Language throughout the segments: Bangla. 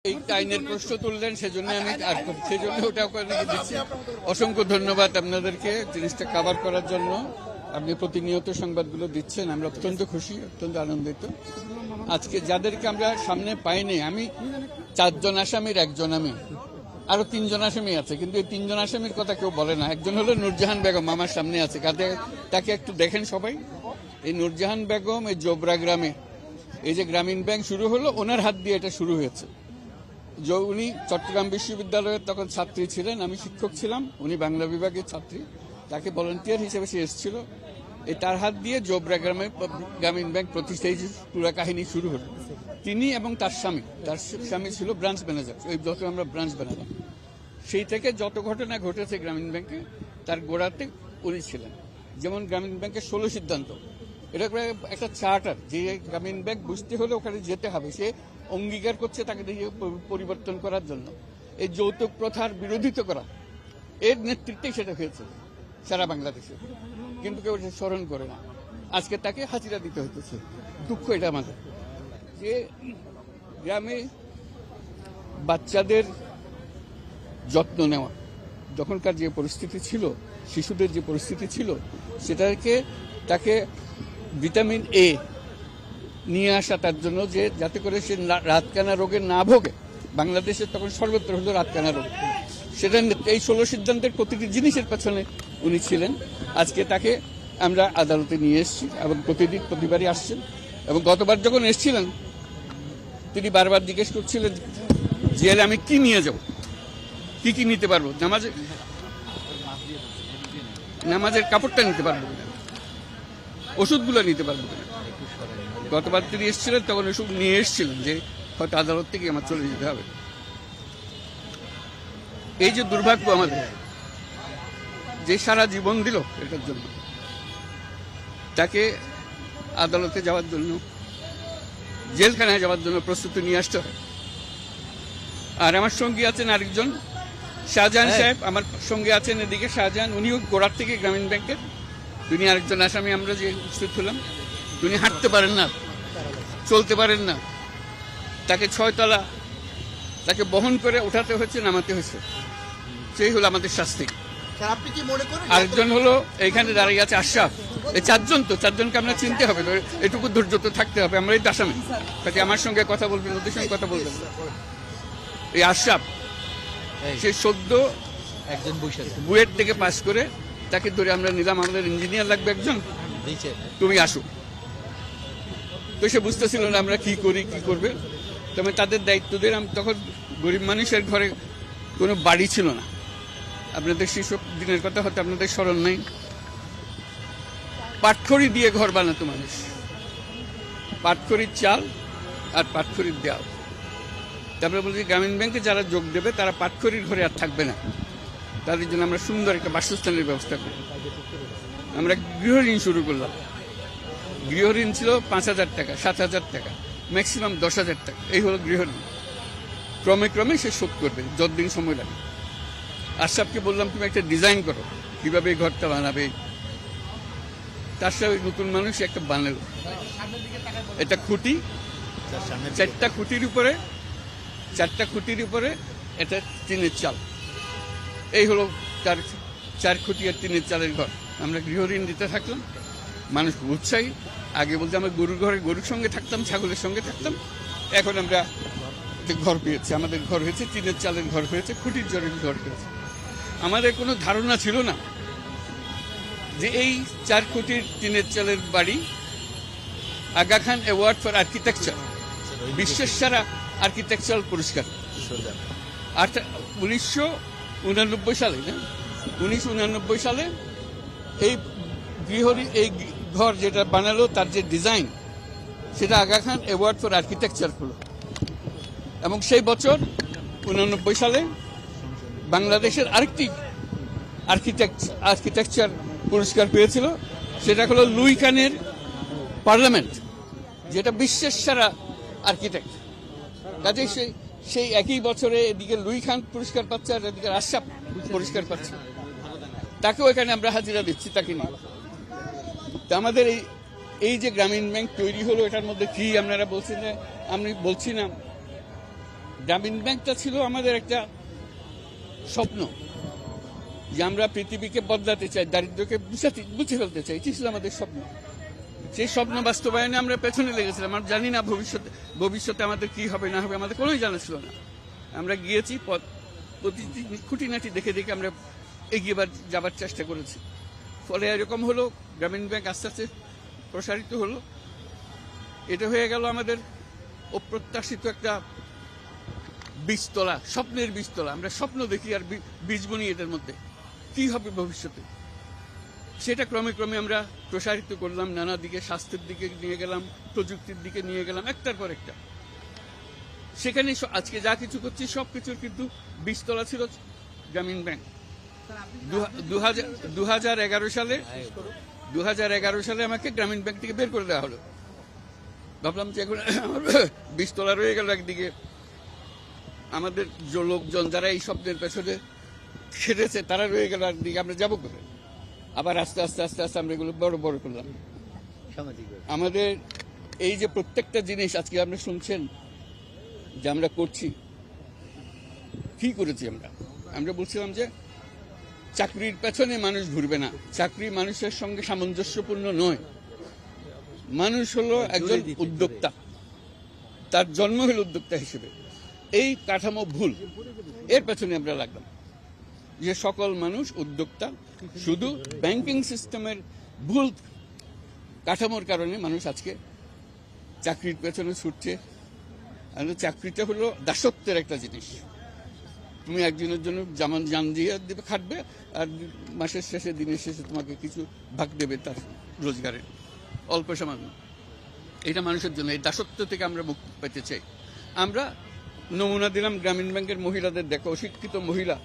এই আইনের প্রশ্ন তুললেন, সেজন্য আমি সেজন্য ওটা দিচ্ছি। অসংখ্য ধন্যবাদ আপনাদেরকে জিনিসটা কভার করার জন্য। আপনি প্রতিনিয়ত সংবাদগুলো দিচ্ছেন, আমরা অত্যন্ত খুশি, অত্যন্ত আনন্দিত। আজকে যাদেরকে আমরা সামনে পাইনি, আমি 4 জন আসামির একজন, আমি আরো 3 জন আসামি আছে, কিন্তু এই 3 জন আসামির কথা কেউ বলে না। একজন হলো নূরজাহান বেগম, আমার সামনে আছে, তাকে একটু দেখেন সবাই। এই নূরজাহান বেগম এই জোবরা গ্রামে এই যে গ্রামীণ ব্যাংক শুরু হলো, ওনার হাত দিয়ে এটা শুরু হয়েছে। উনি চট্টগ্রাম বিশ্ববিদ্যালয়ের তখন ছাত্রী ছিলেন, আমি শিক্ষক ছিলাম, উনি বাংলা বিভাগের ছাত্রী। তাকে ভলান্টিয়ার হিসেবে সে এসেছিল, এই তার হাত দিয়ে জোবরা গ্রামে গ্রামীণ ব্যাংক প্রতিষ্ঠা, এই পুরো কাহিনী শুরু হলো। তিনি এবং তার স্বামী ছিল ব্রাঞ্চ ম্যানেজার, ওই যত আমরা ব্রাঞ্চ ম্যানেজার। সেই থেকে যত ঘটনা ঘটেছে গ্রামীণ ব্যাংকে, তার গোড়াতে উনি ছিলেন। যেমন গ্রামীণ ব্যাংকের 16 সিদ্ধান্ত, এটা একটা চার্টার, যে গ্রামীণ ব্যাংক বুঝতে হলে ওখানে যেতে হবে, সে অঙ্গীকার করছে তাকে পরিবর্তন করার জন্য। এই যৌতুক প্রথার বিরোধিতা করা, এর নেতৃত্বেই সেটা হয়েছে সারা বাংলাদেশে, কিন্তু কেউ স্মরণ করে না। আজকে তাকে হাজিরা দিতে হইতেছে। দুঃখ এটা আমাদের, যে গ্রামে বাচ্চাদের যত্ন নেওয়া, তখনকার যে পরিস্থিতি ছিল, শিশুদের যে পরিস্থিতি ছিল, তাকে ভিটামিন এ নিয়ে আসা তার জন্য, যে যাতে করে সে রাতকানা রোগে না ভোগে। বাংলাদেশে তখন সর্বত্র হলো রাতকানা রোগ, সেটা এই 16 সিদ্ধান্তের প্রতিটি জিনিসের পেছনে উনি ছিলেন। আজকে তাকে আমরা আদালতে নিয়ে এসেছি এবং প্রতিবারই আসছেন। এবং গতবার যখন এসেছিলেন, তিনি বারবার জিজ্ঞেস করছিলেন জেলে আমি কি নিয়ে যাব, কি নিতে পারবো, নামাজের কাপড়টা নিতে পারবো কিনা, ওষুধগুলো নিতে পারবো কিনা। গতবার তিনি এসেছিলেন, তখন ওষুধ নিয়ে এসেছিলেন, যে হয়তো আদালত থেকে আমার চলে যেতে হবে। এই যে দুর্ভাগ্য আমাদের, যে সারা জীবন দিল এটার জন্য, তাকে আদালতে যাওয়ার জন্য, জেলখানায় যাওয়ার জন্য প্রস্তুতি নিয়ে আসতে হয়। আর আমার সঙ্গী আছেন আরেকজন, শাহজাহান সাহেব, আমার সঙ্গে আছেন এদিকে শাহজাহান, উনিও গোড়ার থেকে গ্রামীণ ব্যাংকের। তিনি আরেকজন আসামি, আমরা যে উপস্থিত হলাম। তিনি হাঁটতে পারেন না, চলতে পারেন না, তাকে 6 তলা তাকে বহন করে উঠাতে হয়েছে, নামাতে হয়েছে। সেই হলো আমাদের শাস্তি। আপনি কি মনে করেন? আরেকজন হলো এইখানে দাঁড়িয়ে আছে আশরাফ। এই 4 জন, তো 4 জনকে আমরা চিনতে হবে, এটুকু ধৈর্য তো থাকতে হবে। আমরা এই আসামি, তাকে আমার সঙ্গে কথা বলবেন, ওদের সঙ্গে কথা বলবেন। এই আশরাফ, সে সদ্য একজন বুয়েট থেকে পাস করে, তাকে ধরে আমরা নিলাম, আমাদের ইঞ্জিনিয়ার লাগবে একজন, তুমি আসো। তো সে বুঝতেছিল না আমরা কি করি, কি করবে। তবে তাদের দায়িত্ব দিয়ে, তখন গরিব মানুষের ঘরে কোনো বাড়ি ছিল না। আপনাদের সেসব দিনের কথা হয়তো আপনাদের স্মরণ নেই। পাটখড়ি দিয়ে ঘর বানাতো মানুষ, পাটখড়ির চাল আর পাটখড়ির দেওয়াল। তারপরে বলছি গ্রামীণ ব্যাংকে যারা যোগ দেবে তারা পাটখড়ির ঘরে আর থাকবে না, তাদের জন্য আমরা সুন্দর একটা বাসস্থানের ব্যবস্থা করি। আমরা গৃহঋণ শুরু করলাম। গৃহঋণ ছিল 5,000 টাকা, 7,000 টাকা, ম্যাক্সিমাম 10,000 টাকা। এই হলো গৃহঋণ। ক্রমে ক্রমে সে শোধ করবে যতদিন সময় লাগে। আশরাফকে বললাম তুমি একটা ডিজাইন করো, কিভাবে এই ঘরটা বানাবে। তার সাথে নতুন মানুষ একটা বানালো, এটা খুঁটি, 4টা খুঁটির উপরে এটা টিনের চাল। এই হলো 4 খুঁটি আর টিনের চালের ঘর। আমরা গৃহঋণ দিতে থাকলাম, মানুষ উৎসাহী। আগে বলতে আমরা গরুর সঙ্গে থাকতাম, ছাগলের সঙ্গে থাকতাম। এখন আমরা ঘর পেয়েছি, আমাদের ঘর হয়েছে, টিনের চালের ঘর হয়েছে, খুঁটির জলের ঘর হয়েছে। আমাদের কোনো ধারণা ছিল না যে এই 4 খুঁটির টিনের চালের বাড়ি Aga Khan award for architecture, বিশ্বের সেরা আর্কিটেকচারাল পুরস্কার 1989 সালে, 1989 সালে এই এই ঘর যেটা বানালো, তার যে ডিজাইন, সেটা Aga Khan award for architecture হলো। এবং সেই বছর 89 সালে বাংলাদেশের আরেকটি আর্কিটেকচার পুরস্কার পেয়েছিল, সেটা হলো লুই খানের পার্লামেন্ট, যেটা বিশ্বের সেরা আর্কিটেক্ট। কাজে সেই একই বছরে এদিকে লুই খান পুরস্কার পাচ্ছে আর এদিকে আশরাফ পুরস্কার পাচ্ছে। তাকেও এখানে আমরা হাজিরা দিচ্ছি, তাকে নিয়ে। তো আমাদের এই যে গ্রামীণ ব্যাংক তৈরি হলো, এটার মধ্যে কি আপনারা বলছেন, আমি বলছি না, গ্রামীণ ব্যাংকটা ছিল আমাদের একটা স্বপ্ন, যে আমরা পৃথিবীকে বদলাতে চাই, দারিদ্র্যকে বুঝে ফেলতে চাই। এটি ছিল আমাদের স্বপ্ন। সেই স্বপ্ন বাস্তবায়নে আমরা পেছনে লেগেছিলাম। আমরা জানি না ভবিষ্যতে আমাদের কি হবে না হবে, আমাদের কোনোই জানা ছিল না। আমরা গিয়েছি প্রতিটি খুঁটিনাটি দেখে দেখে আমরা এগিয়ে যাবার চেষ্টা করেছি। ফলে এরকম হলো, গ্রামীণ ব্যাংক আস্তে আস্তে প্রসারিত হলো। এটা হয়ে গেল আমাদের অপ্রত্যাশিত একটা বীজতলা, স্বপ্নের বীজতলা। আমরা স্বপ্ন দেখি আর বীজ বুনি এটার মধ্যে কি হবে ভবিষ্যতে। সেটা ক্রমে ক্রমে আমরা প্রসারিত করলাম, নানা দিকে, স্বাস্থ্যের দিকে নিয়ে গেলাম, প্রযুক্তির দিকে নিয়ে গেলাম, একটার পর একটা। সেখানে আজকে যা কিছু করছি সবকিছুর কিন্তু বীজতলা ছিল গ্রামীণ ব্যাংক। 2011 সালে আমাকে গ্রামীণ ব্যাংক থেকে বের করে দেওয়া হলো। ভাবলাম যে এখন আমার বীজতলা রয়ে গেল একদিকে, আমাদের যে লোকজন যারা এই শব্দের পেছনে খেটেছে তারা রয়ে গেল একদিকে, আমরা যাবো করে। আবার আস্তে আস্তে আস্তে আস্তে আমরা এগুলো বড় বড় করলাম। আমাদের এই যে প্রত্যেকটা জিনিস আজকে আমরা শুনছেন যে আমরা করছি, কি করেছি আমরা বলছিলাম যে চাকরির পেছনে মানুষ ঘুরবে না, চাকরি মানুষের সঙ্গে সামঞ্জস্যপূর্ণ নয়। মানুষ হলো একজন উদ্যোক্তা, তার জন্ম হলো উদ্যোক্তা হিসেবে। এই কাঠামো ভুল, এর পেছনে আমরা লাগলাম যে সকল মানুষ উদ্যোক্তা। শুধু ব্যাংকিং সিস্টেমের ভুল কাঠামোর কারণে মানুষ আজকে চাকরির পেছনে ছুটছে। চাকরিটা হলো দাসত্বের একটা জিনিস। তুমি একজনের জন্য যেমন জান দিয়ে দেবে, খাটবে, আর মাসের শেষে, দিনের শেষে তোমাকে কিছু ভাগ দেবে তার রোজগারের, অল্প সামান্য। এটা মানুষের জন্য, এই দাসত্ব থেকে আমরা মুক্তি পেতে চাই। আমরা নমুনা দিলাম গ্রামীণ ব্যাংকের মহিলাদের। দেখো, অশিক্ষিত মহিলা,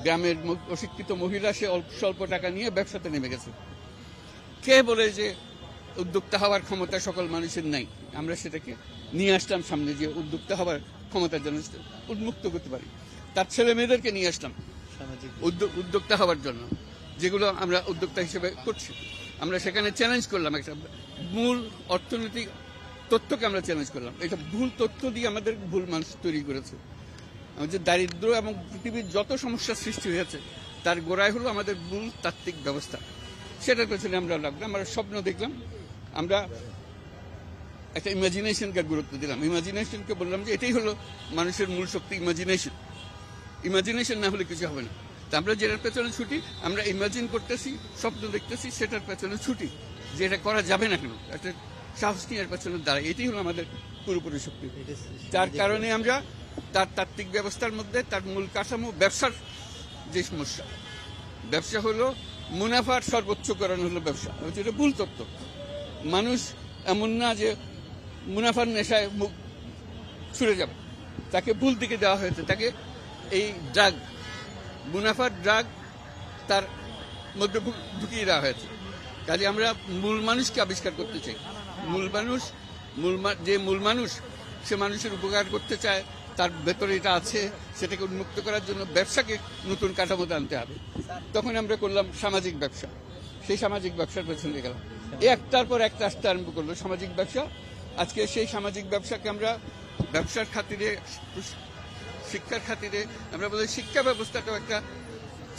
গ্রামের অশিক্ষিত মহিলা, সে স্বল্প টাকা নিয়ে ব্যবসাতে নেমে গেছে। কে বলে যে উদ্যোক্তা হওয়ার ক্ষমতা সকল মানুষের নাই? আমরা সেটাকে নিয়ে আসলাম সামনে, যে উদ্যোক্তা হওয়ার ক্ষমতার জন্য উন্মুক্ত করতে পারি। তার ছেলে মেয়েদেরকে নিয়ে আসলাম উদ্যোক্তা হওয়ার জন্য, যেগুলো আমরা উদ্যোক্তা হিসেবে করছি। আমরা সেখানে চ্যালেঞ্জ করলাম, একটা মূল অর্থনৈতিক তথ্যকে আমরা চ্যালেঞ্জ করলাম। এটা ভুল তথ্য দিয়ে আমাদের ভুল মানুষ তৈরি করেছে। আমাদের দারিদ্র এবং পৃথিবীর যত সমস্যার সৃষ্টি হয়েছে তার গোড়ায় হলো আমাদের ভুল তাত্ত্বিক ব্যবস্থা। সেটার পেছনে আমরা লাগলাম, আমরা স্বপ্ন দেখলাম, আমরা একটা ইমাজিনেশনকে গুরুত্ব দিলাম। ইমাজিনেশনকে বললাম যে এটাই হলো মানুষের মূল শক্তি, ইমাজিনেশন। ইমাজিনেশন না হলে কিছু হবে না। তা আমরা যেটার পেছনে ছুটি, আমরা ইমাজিন করতেছি, স্বপ্ন দেখতেছি, সেটার পেছনে ছুটি, যে এটা করা যাবে না কেন, একটা সাহস নিয়ে এর পেছনে দাঁড়ায়। এটাই হলো আমাদের পুরোপুরি শক্তি। যার কারণে আমরা তার তাত্ত্বিক ব্যবস্থার মধ্যে তার মূল কাঠামো, ব্যবসার যে সমস্যা, ব্যবসা হলো মুনাফার সর্বোচ্চকরণ হলো ব্যবসা। এটা ভুল তত্ত্ব। মানুষ এমন না যে মুনাফার নেশায় মুখ ছুড়ে যাবে, তাকে ভুল দিকে দেওয়া হয়েছে। তাকে এই ড্রাগ, মুনাফার ড্রাগ তার মধ্যে ঢুকিয়ে দেওয়া হয়েছে। কাজে আমরা মূল মানুষকে আবিষ্কার করতে চাই। যে মূল মানুষ, সে মানুষের উপকার করতে চায়, তার ভেতরে এটা আছে, সেটাকে উন্মুক্ত করার জন্য ব্যবসাকে নতুন কাঠামোতে আনতে হবে। তখন আমরা করলাম সামাজিক ব্যবসা। সেই সামাজিক ব্যবসার পেছনে গেলাম, একটার পর একটা আসতে আরম্ভ করলো সামাজিক ব্যবসা। আজকে সেই সামাজিক ব্যবসাকে আমরা ব্যবসার খাতিরে, শিক্ষার খাতিরে, আমরা বলি শিক্ষা ব্যবস্থাটাও একটা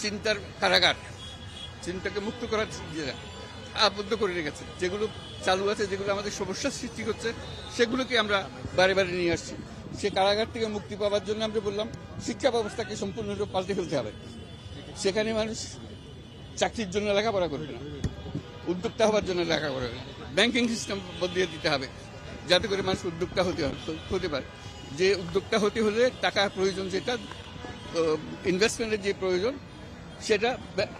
চিন্তার কারাগার, চিন্তাকে মুক্ত করার জায়গা আবদ্ধ করে রেখেছে। যেগুলো চালু আছে, যেগুলো আমাদের সমস্যার সৃষ্টি করছে, সেগুলোকে আমরা বারে বারে নিয়ে আসছি। সে কারাগার থেকে মুক্তি পাওয়ার জন্য আমরা বললাম শিক্ষা ব্যবস্থাকে সম্পূর্ণরূপে পাল্টে ফেলতে হবে। সেখানে মানুষ চাকরির জন্য লেখাপড়া করবে না, উদ্যোক্তা হওয়ার জন্য লেখাপড়া করবে। ব্যাংকিং সিস্টেম বদলিয়ে দিতে হবে, যাতে করে মানুষ উদ্যোক্তা হতে পারে। যে উদ্যোক্তা হতে হলে টাকা প্রয়োজন, যেটা ইনভেস্টমেন্টের যে প্রয়োজন, সেটা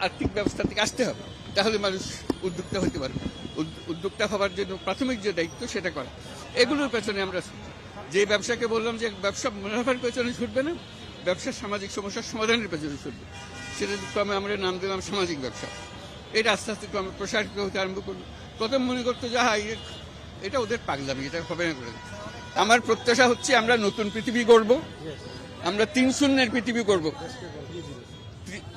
আর্থিক ব্যবস্থা থেকে আসতে হবে, তাহলে মানুষ উদ্যোক্তা হতে পারবে। উদ্যোক্তা হওয়ার জন্য প্রাথমিক যে দায়িত্ব, সেটা করা। এগুলোর পেছনে আমরা যে ব্যবসাকে বললাম যে ব্যবসা মুনাফার পেছনে ছুটবে না, ব্যবসার সামাজিক সমস্যার সমাধানের পেছনে ছুটবে, সেটা ক্রমে আমরা নাম দিলাম সামাজিক ব্যবসা। এটা আস্তে আস্তে ক্রমে প্রসারিত হতে আরম্ভ করলো। প্রথম মনে করতো যে এটা ওদের পাগলামি, এটা হবে না করে। আমার প্রত্যাশা হচ্ছে আমরা নতুন পৃথিবী গড়ব, আমরা 3-0 পৃথিবী গড়ব।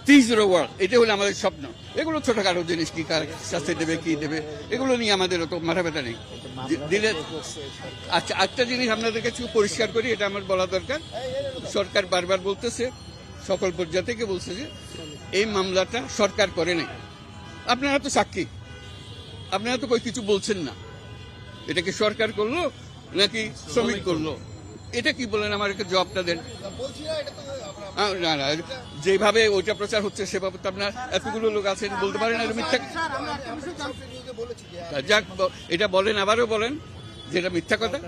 3-0 ওয়ার্ল্ড, এটা হলো আমাদের স্বপ্ন। এগুলো ছোটখাটো জিনিস, কি কার শাস্তি দেবে, কি দেবে, এগুলো নিয়ে আমাদের অত মাথা ব্যথা নেই। দিলে আচ্ছা, একটা জিনিস আপনাদের কাছে পরিষ্কার করি, এটা আমার বলা দরকার। সরকার বারবার বলতেছে, সকল পর্যায় থেকে বলছে যে এই মামলাটা সরকার করে নাই। আপনারা তো সাক্ষী, আপনারা তো কিছু বলছেন না। এটা কি সরকার করলো নাকি শ্রমিক করলো? এটা কি বলেন, আমার একটা জবাবটা দেন। না না, যেভাবে ওইটা প্রচার হচ্ছে সেভাবে তো আপনার এতগুলো লোক আছেন, বলতে পারেন এটা মিথ্যা। যাক, এটা বলেন, আবারও বলেন যেটা মিথ্যা কথা,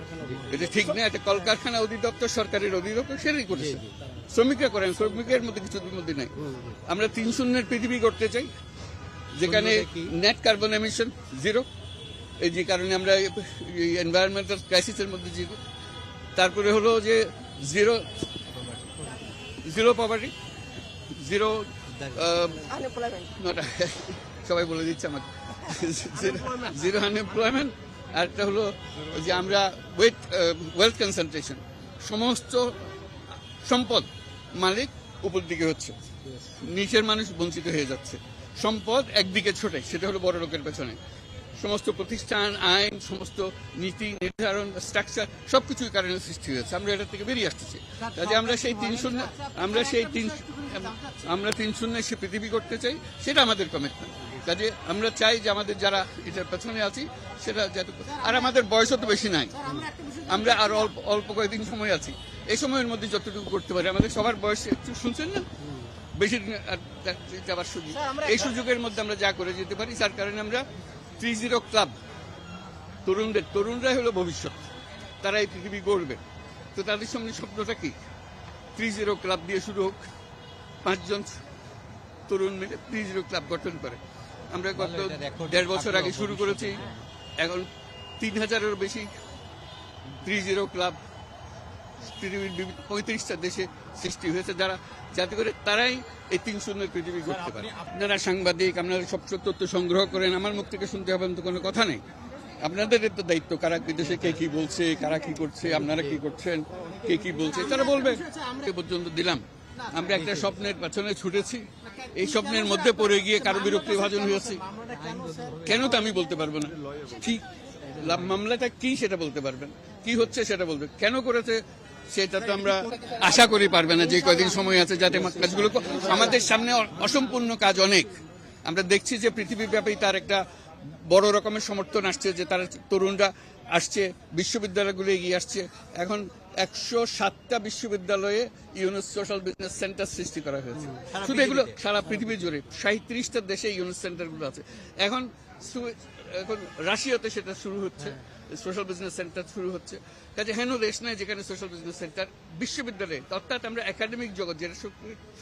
এটা ঠিক না। এটা কলকারখানা অধিদপ্তর, সরকারের অধিদপ্তর, সেটাই করেছে। শ্রমিকরা করেন, শ্রমিকের মধ্যে কিছুর মধ্যে নাই। আমরা 3-0 পৃথিবী করতে চাই, যেখানে নেট কার্বন এমিশন 0, এই যে কারণে আমরা এনভায়রনমেন্টাল ক্রাইসিসের মধ্যে 0। তারপরে হলো যে 0 পভার্টি, 0 সবাই বলে দিচ্ছে আমাকে, 0 আনএমপ্লয়মেন্ট। আর একটা হলো যে আমরা ওয়েলথ কনসেন্ট্রেশন, সমস্ত সম্পদ মালিক উপর দিকে হচ্ছে, নিচের মানুষ বঞ্চিত হয়ে যাচ্ছে। সম্পদ একদিকে ছোটে, সেটা হলো বড় লোকের পেছনে। সমস্ত প্রতিষ্ঠান, আইন, সমস্ত নীতি নির্ধারণ, স্ট্রাকচার সবকিছুর কারণে সৃষ্টি হয়েছে। আমরা এটা থেকে বেরিয়ে আসতেছি। কাজে আমরা সেই 3-0 সে পৃথিবী করতে চাই, সেটা আমাদের কমিটমেন্ট। কাজে আমরা চাই যে আমাদের যারা এটার পেছনে আছি সেটা যাতে, আর আমাদের বয়সও তো বেশি নাই, আমরা আর অল্প কয়েকদিন সময় আছি। এই সময়ের মধ্যে যতটুকু করতে পারি, আমাদের সবার বয়স একটু শুনছেন না, বেশি দিন যাবার সুযোগ, এই সুযোগের মধ্যে আমরা যা করে যেতে পারি। তার কারণে আমরা 3-0 ক্লাব, তরুণরাই হলো ভবিষ্যৎ, তারা এই পৃথিবী গড়বে। তো তাদের সামনে স্বপ্নটা কি? 3-0 ক্লাব দিয়ে শুরু হোক, 5 জন তরুণ মিলে 3-0 ক্লাব গঠন করে। আমরা গত 1.5 বছর আগে শুরু করেছি, এখন 3000-এরও বেশি 3-0 ক্লাব পৃথিবীর 35টা দেশে সৃষ্টি হয়েছে, যাতে করে তারাই এই 3-0 পৃথিবী করতে পারে। আপনারা সাংবাদিক, আপনারা সব তথ্য সংগ্রহ করেন, আমার মুখ থেকে শুনতে হবে তো কোনো কথা নেই। আপনাদের তো দায়িত্ব, কারা বিদেশে কে কি বলছে, কারা কি করছে, আপনারা কি করছেন, কে কি বলছে, তারা বলবে। এ পর্যন্ত দিলাম, আমরা একটা স্বপ্নের পেছনে ছুটেছি, এই স্বপ্নের মধ্যে পড়ে গিয়ে কারো বিরক্তি ভাজন হয়েছি। কেন তো আমি বলতে পারবো না, ঠিক মামলাটা কি সেটা বলতে পারবেন, কি হচ্ছে সেটা বলবে, কেন করেছে সেটা তো আমরা আশা করি পারবে না। যে কয়দিন সময় আছে, যাতে কাজগুলো, আমাদের সামনে অসম্পূর্ণ কাজ অনেক। আমরা দেখছি যে পৃথিবীব্যাপী তার একটা বড় রকমের সমর্থন আসছে, যে তার তরুণরা আসছে, বিশ্ববিদ্যালয়গুলো এগিয়ে আসছে। এখন 107টা বিশ্ববিদ্যালয়ে ইউনুস সোশ্যাল বিজনেস সেন্টার সৃষ্টি করা হয়েছে। শুধু এগুলো সারা পৃথিবী জুড়ে 37টা দেশে ইউনুস সেন্টারগুলো আছে। এখন রাশিয়াতে সেটা শুরু হচ্ছে, সোশ্যাল বিজনেস সেন্টার শুরু হচ্ছে। কাজে হেন দেশ নয় যেখানে সোশ্যাল বিজনেস সেন্টার বিশ্ববিদ্যালয়ে, অর্থাৎ আমরা একাডেমিক জগৎ, যেটা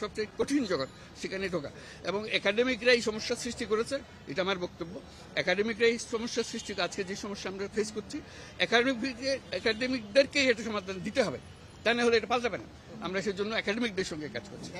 সবচেয়ে কঠিন জগৎ, সেখানে ঢোকা। এবং একাডেমিকরা এই সমস্যার সৃষ্টি করেছে, এটা আমার বক্তব্য। একাডেমিকরা এই সমস্যার সৃষ্টি, আজকে যে সমস্যা আমরা ফেস করছি, একাডেমিকদেরকেই এটা সমাধান দিতে হবে, তা না হলে এটা পাল্টাবে না। আমরা সেজন্য একাডেমিকদের সঙ্গে কাজ করছি।